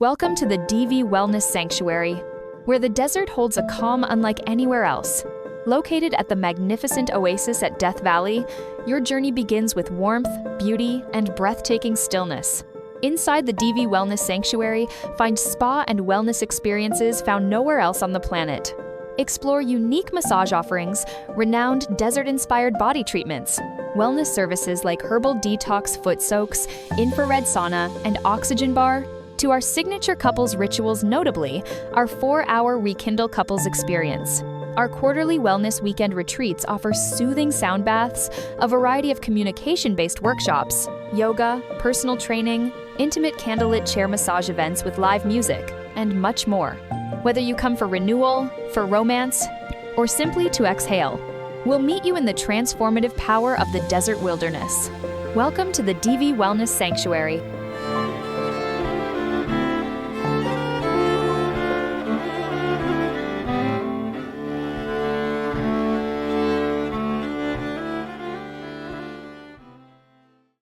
Welcome to the DV Wellness Sanctuary, where the desert holds a calm unlike anywhere else. Located at the magnificent Oasis at Death Valley, your journey begins with warmth, beauty, and breathtaking stillness. Inside the DV Wellness Sanctuary, find spa and wellness experiences found nowhere else on the planet. Explore unique massage offerings, renowned desert-inspired body treatments, wellness services like herbal detox foot soaks, infrared sauna, and oxygen bar, to our signature couples rituals, notably our 4-hour Rekindle Couples Experience. Our quarterly wellness weekend retreats offer soothing sound baths, a variety of communication-based workshops, yoga, personal training, intimate candlelit chair massage events with live music, and much more. Whether you come for renewal, for romance, or simply to exhale, we'll meet you in the transformative power of the desert wilderness. Welcome to the DV Wellness Sanctuary,